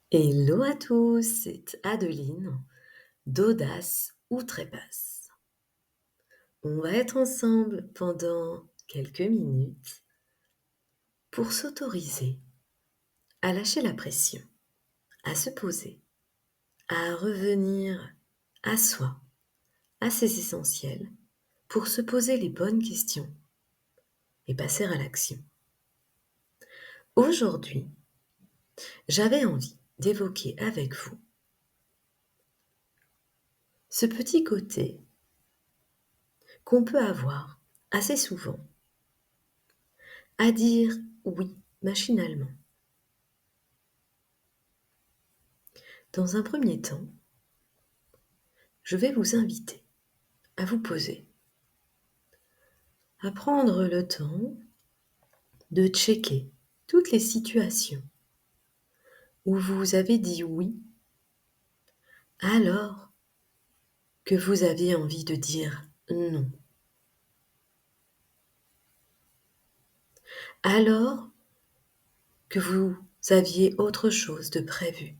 Hello à tous, c'est Adeline d'Audace ou Trépasse. On va être ensemble pendant quelques minutes pour s'autoriser à lâcher la pression, à se poser, à revenir à soi, à ses essentiels, pour se poser les bonnes questions et passer à l'action. Aujourd'hui, j'avais envie d'évoquer avec vous ce petit côté qu'on peut avoir assez souvent à dire oui machinalement. Dans un premier temps, je vais vous inviter à vous poser, à prendre le temps de checker toutes les situations où vous avez dit oui alors que vous aviez envie de dire non, alors que vous aviez autre chose de prévu,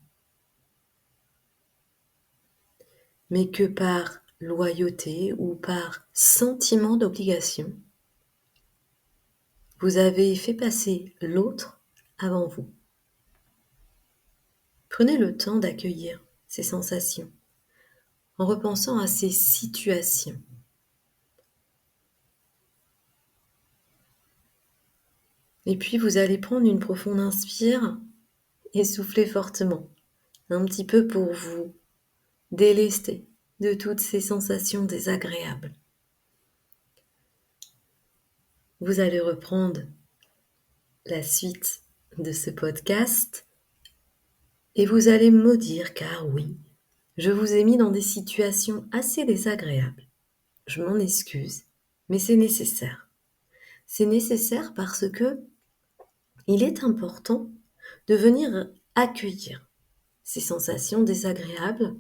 mais que par loyauté ou par sentiment d'obligation, vous avez fait passer l'autre avant vous. Prenez le temps d'accueillir ces sensations en repensant à ces situations. Et puis vous allez prendre une profonde inspire et souffler fortement, un petit peu pour vous délester de toutes ces sensations désagréables. Vous allez reprendre la suite de ce podcast et vous allez me dire car oui, je vous ai mis dans des situations assez désagréables. Je m'en excuse, mais c'est nécessaire. C'est nécessaire parce que il est important de venir accueillir ces sensations désagréables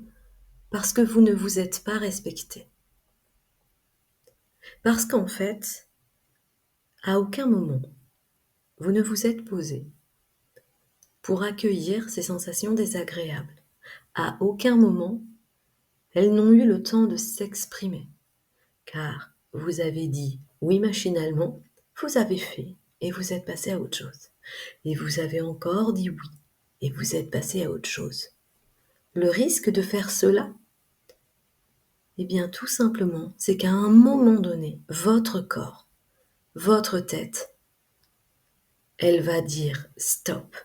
parce que vous ne vous êtes pas respecté. Parce qu'en fait, à aucun moment, vous ne vous êtes posé pour accueillir ces sensations désagréables. À aucun moment, elles n'ont eu le temps de s'exprimer, car vous avez dit oui machinalement, vous avez fait et vous êtes passé à autre chose. Et vous avez encore dit oui et vous êtes passé à autre chose. Le risque de faire cela, eh bien tout simplement, c'est qu'à un moment donné, votre corps, votre tête, elle va dire stop,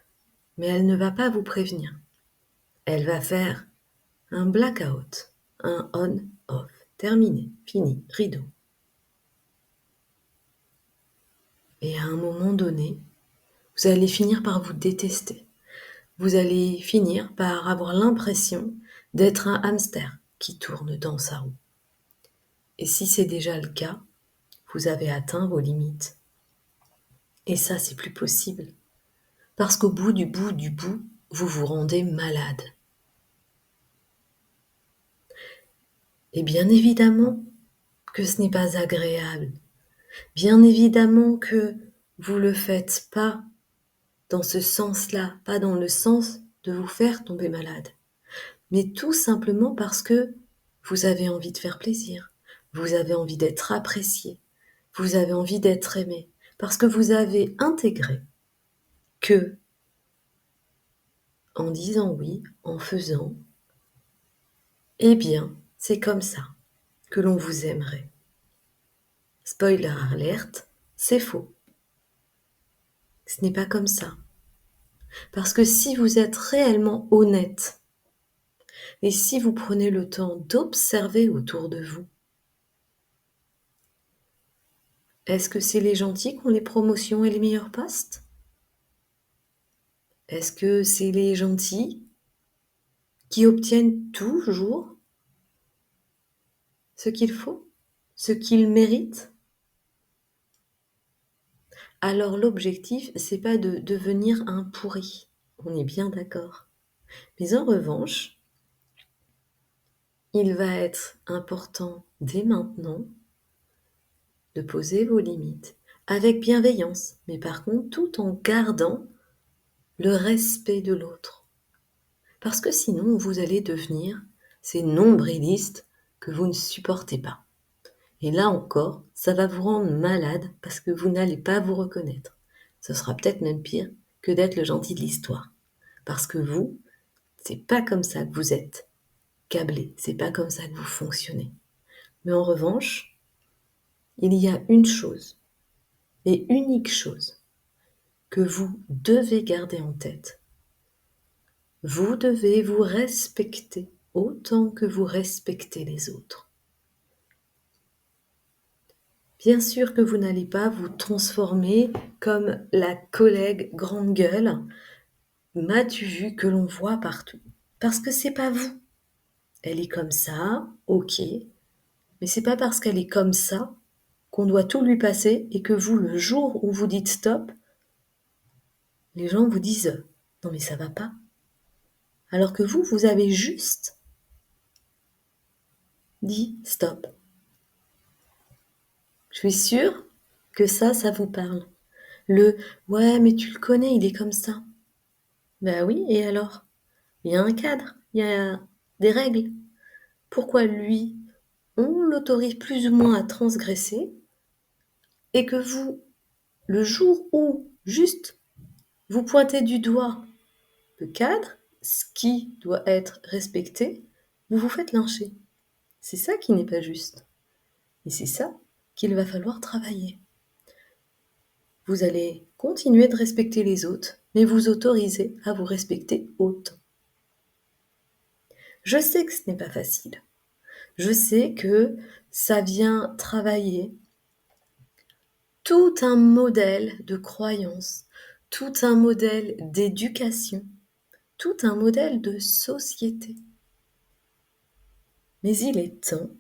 mais elle ne va pas vous prévenir. Elle va faire un blackout, un on-off, terminé, fini, rideau. Et à un moment donné, vous allez finir par vous détester. Vous allez finir par avoir l'impression d'être un hamster qui tourne dans sa roue. Et si c'est déjà le cas, vous avez atteint vos limites. Et ça, c'est plus possible. Parce qu'au bout du bout du bout, vous vous rendez malade. Et bien évidemment que ce n'est pas agréable. Bien évidemment que vous le faites pas dans ce sens-là, pas dans le sens de vous faire tomber malade, mais tout simplement parce que vous avez envie de faire plaisir, vous avez envie d'être apprécié, vous avez envie d'être aimé, parce que vous avez intégré que, en disant oui, en faisant, eh bien, c'est comme ça que l'on vous aimerait. Spoiler alerte, c'est faux. Ce n'est pas comme ça. Parce que si vous êtes réellement honnête, et si vous prenez le temps d'observer autour de vous, est-ce que c'est les gentils qui ont les promotions et les meilleurs postes? Est-ce que c'est les gentils qui obtiennent toujours ce qu'il faut, ce qu'ils méritent? Alors l'objectif, c'est pas de devenir un pourri, on est bien d'accord. Mais en revanche, il va être important dès maintenant de poser vos limites avec bienveillance, mais par contre tout en gardant le respect de l'autre. Parce que sinon, vous allez devenir ces nombrilistes que vous ne supportez pas. Et là encore, ça va vous rendre malade parce que vous n'allez pas vous reconnaître. Ce sera peut-être même pire que d'être le gentil de l'histoire. Parce que vous, c'est pas comme ça que vous êtes câblé, c'est pas comme ça que vous fonctionnez. Mais en revanche, il y a une chose, et unique chose, que vous devez garder en tête. Vous devez vous respecter autant que vous respectez les autres. Bien sûr que vous n'allez pas vous transformer comme la collègue grande gueule, m'as-tu vu, que l'on voit partout. Parce que c'est pas vous. Elle est comme ça, ok, mais c'est pas parce qu'elle est comme ça qu'on doit tout lui passer et que vous, le jour où vous dites stop, les gens vous disent non mais ça va pas. Alors que vous, vous avez juste dit stop. Je suis sûre que ça vous parle. Le ouais mais tu le connais, il est comme ça. Ben oui, et alors? Il y a un cadre, il y a des règles. Pourquoi lui, on l'autorise plus ou moins à transgresser et que vous, le jour où juste vous pointez du doigt le cadre, ce qui doit être respecté, vous vous faites lyncher. C'est ça qui n'est pas juste. Et c'est ça qu'il va falloir travailler. Vous allez continuer de respecter les autres, mais vous autoriser à vous respecter autant. Je sais que ce n'est pas facile. Je sais que ça vient travailler tout un modèle de croyance, tout un modèle d'éducation, tout un modèle de société. Mais il est temps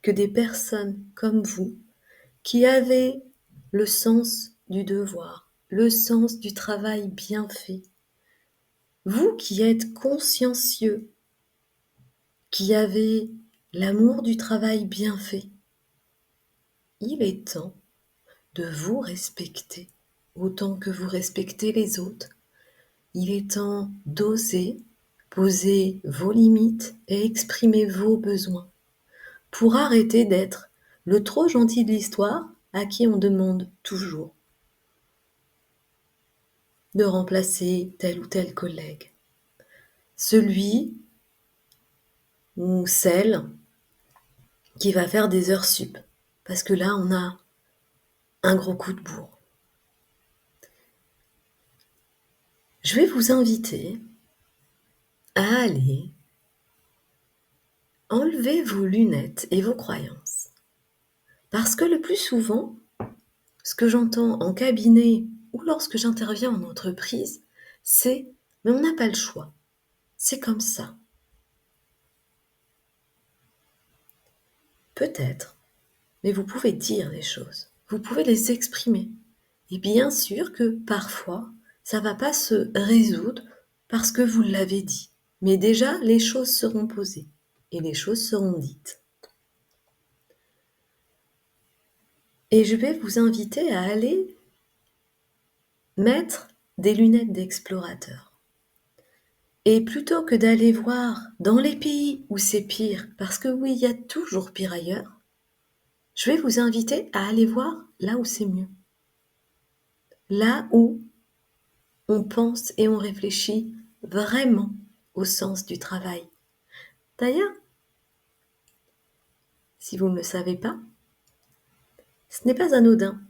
que des personnes comme vous, qui avez le sens du devoir, le sens du travail bien fait, vous qui êtes consciencieux, qui avez l'amour du travail bien fait, il est temps de vous respecter autant que vous respectez les autres. Il est temps d'oser poser vos limites et exprimer vos besoins pour arrêter d'être le trop gentil de l'histoire à qui on demande toujours de remplacer tel ou tel collègue. Celui ou celle qui va faire des heures sup. Parce que là, on a un gros coup de bourre. Je vais vous inviter à aller enlever vos lunettes et vos croyances. Parce que le plus souvent, ce que j'entends en cabinet ou lorsque j'interviens en entreprise, c'est « mais on n'a pas le choix, c'est comme ça ». Peut-être, mais vous pouvez dire les choses, vous pouvez les exprimer. Et bien sûr que parfois, ça ne va pas se résoudre parce que vous l'avez dit. Mais déjà, les choses seront posées et les choses seront dites. Et je vais vous inviter à aller mettre des lunettes d'explorateur. Et plutôt que d'aller voir dans les pays où c'est pire, parce que oui, il y a toujours pire ailleurs, je vais vous inviter à aller voir là où c'est mieux. Là où on pense et on réfléchit vraiment au sens du travail. D'ailleurs, si vous ne le savez pas, ce n'est pas anodin,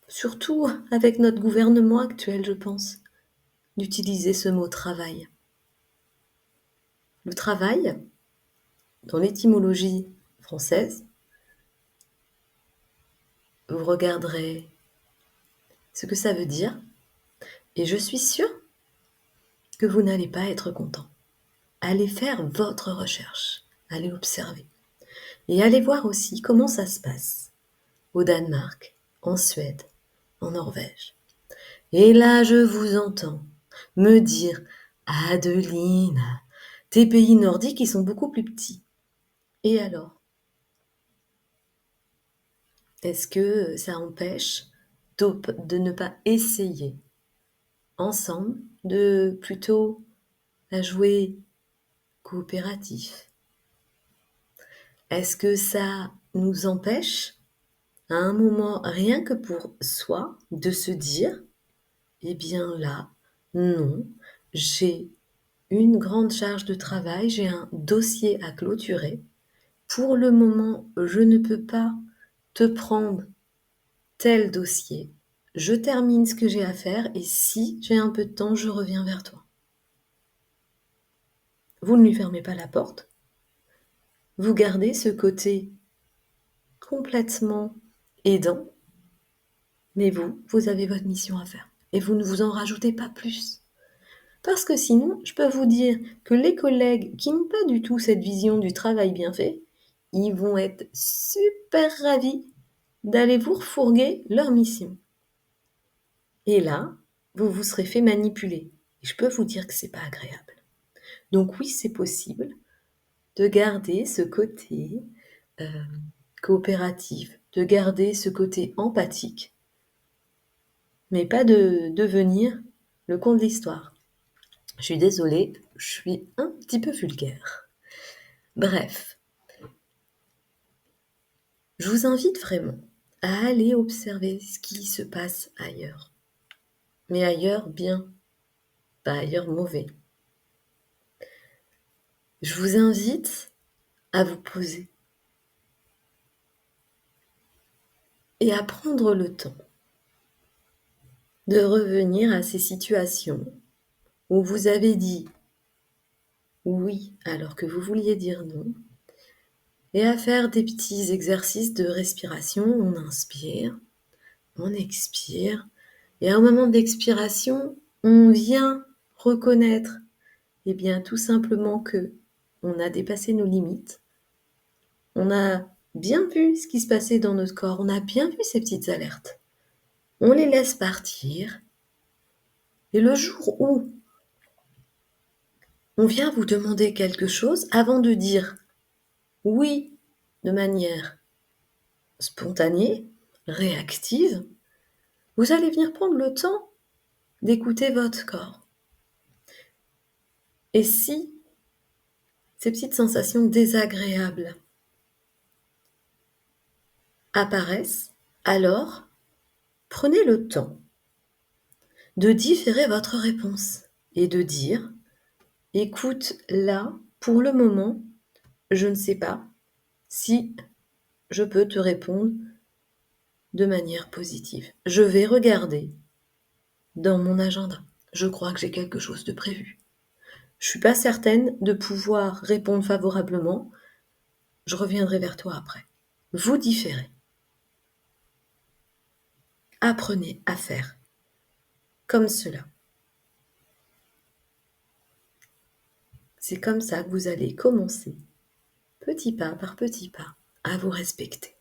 surtout avec notre gouvernement actuel, je pense, d'utiliser ce mot travail. Le travail, dans l'étymologie française, vous regarderez ce que ça veut dire, et je suis sûre que vous n'allez pas être content. Allez faire votre recherche, allez observer, et allez voir aussi comment ça se passe au Danemark, en Suède, en Norvège. Et là, je vous entends me dire « Adeline, tes pays nordiques, ils sont beaucoup plus petits. » Et alors? Est-ce que ça empêche de ne pas essayer ensemble de plutôt la jouer coopératif? Est-ce que ça nous empêche, à un moment, rien que pour soi, de se dire: «Eh bien là, non, j'ai une grande charge de travail, j'ai un dossier à clôturer. Pour le moment, je ne peux pas te prendre tel dossier. Je termine ce que j'ai à faire et si j'ai un peu de temps, je reviens vers toi.» Vous ne lui fermez pas la porte. Vous gardez ce côté complètement aidant, mais vous avez votre mission à faire et vous ne vous en rajoutez pas plus. Parce que sinon, je peux vous dire que les collègues qui n'ont pas du tout cette vision du travail bien fait, ils vont être super ravis d'aller vous refourguer leur mission. Et là, vous vous serez fait manipuler. Et je peux vous dire que c'est pas agréable. Donc oui, c'est possible de garder ce côté euh, coopératif, de garder ce côté empathique, mais pas de devenir le con de l'histoire. Je suis désolée, je suis un petit peu vulgaire. Bref, je vous invite vraiment à aller observer ce qui se passe ailleurs. Mais ailleurs bien, pas ailleurs mauvais. Je vous invite à vous poser et à prendre le temps de revenir à ces situations où vous avez dit oui alors que vous vouliez dire non et à faire des petits exercices de respiration. On inspire, on expire et à un moment d'expiration, on vient reconnaître bien tout simplement que on a dépassé nos limites, on a bien vu ce qui se passait dans notre corps, on a bien vu ces petites alertes. On les laisse partir et le jour où on vient vous demander quelque chose, avant de dire oui de manière spontanée, réactive, vous allez venir prendre le temps d'écouter votre corps. Et si ces petites sensations désagréables apparaissent, alors prenez le temps de différer votre réponse et de dire: écoute, là, pour le moment, je ne sais pas si je peux te répondre de manière positive. Je vais regarder dans mon agenda. Je crois que j'ai quelque chose de prévu. Je suis pas certaine de pouvoir répondre favorablement. Je reviendrai vers toi après. Vous différez. Apprenez à faire comme cela. C'est comme ça que vous allez commencer, petit pas par petit pas, à vous respecter.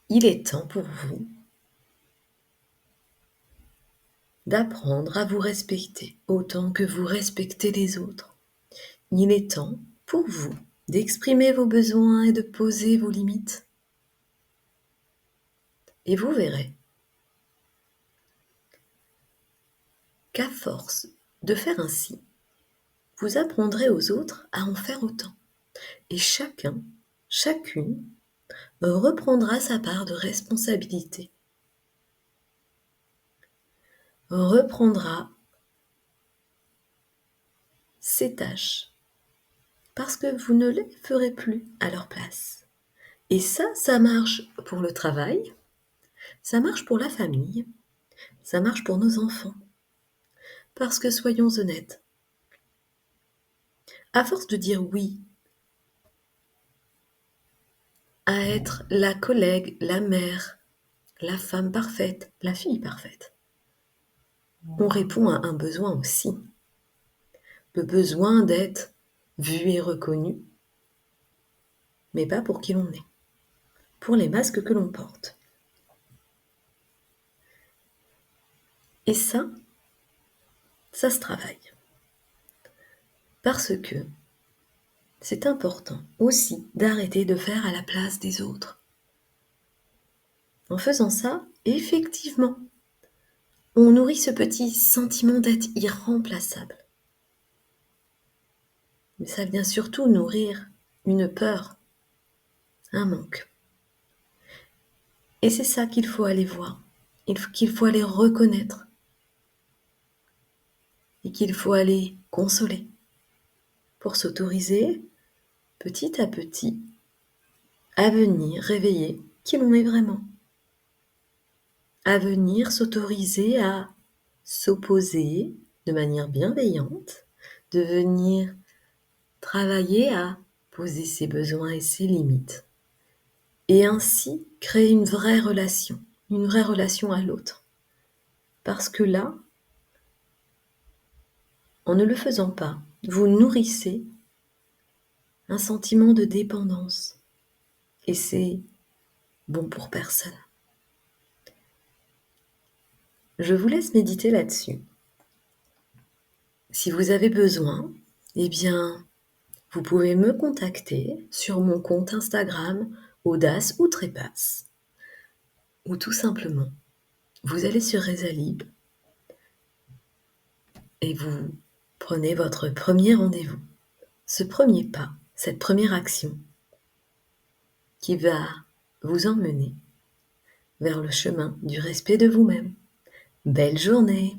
Il est temps pour vous d'apprendre à vous respecter autant que vous respectez les autres. Il est temps pour vous d'exprimer vos besoins et de poser vos limites. Et vous verrez qu'à force de faire ainsi, vous apprendrez aux autres à en faire autant. Et chacun, chacune, reprendra sa part de responsabilité, reprendra ses tâches, parce que vous ne les ferez plus à leur place. Et ça marche pour le travail, ça marche pour la famille, ça marche pour nos enfants. Parce que soyons honnêtes, à force de dire oui à être la collègue, la mère, la femme parfaite, la fille parfaite, on répond à un besoin aussi. Le besoin d'être vu et reconnu, mais pas pour qui l'on est, pour les masques que l'on porte. Et ça se travaille. Parce que c'est important aussi d'arrêter de faire à la place des autres. En faisant ça, effectivement, on nourrit ce petit sentiment d'être irremplaçable. Mais ça vient surtout nourrir une peur, un manque. Et c'est ça qu'il faut aller voir, qu'il faut aller reconnaître et qu'il faut aller consoler pour s'autoriser petit à petit à venir réveiller qui l'on est vraiment, à venir s'autoriser à s'opposer de manière bienveillante, de venir travailler à poser ses besoins et ses limites, et ainsi créer une vraie relation à l'autre. Parce que là, en ne le faisant pas, vous nourrissez un sentiment de dépendance, et c'est bon pour personne. Je vous laisse méditer là-dessus. Si vous avez besoin, eh bien, vous pouvez me contacter sur mon compte Instagram Audace ou Trépasse, ou tout simplement, vous allez sur Resalib et vous prenez votre premier rendez-vous, ce premier pas, cette première action qui va vous emmener vers le chemin du respect de vous-même. Belle journée!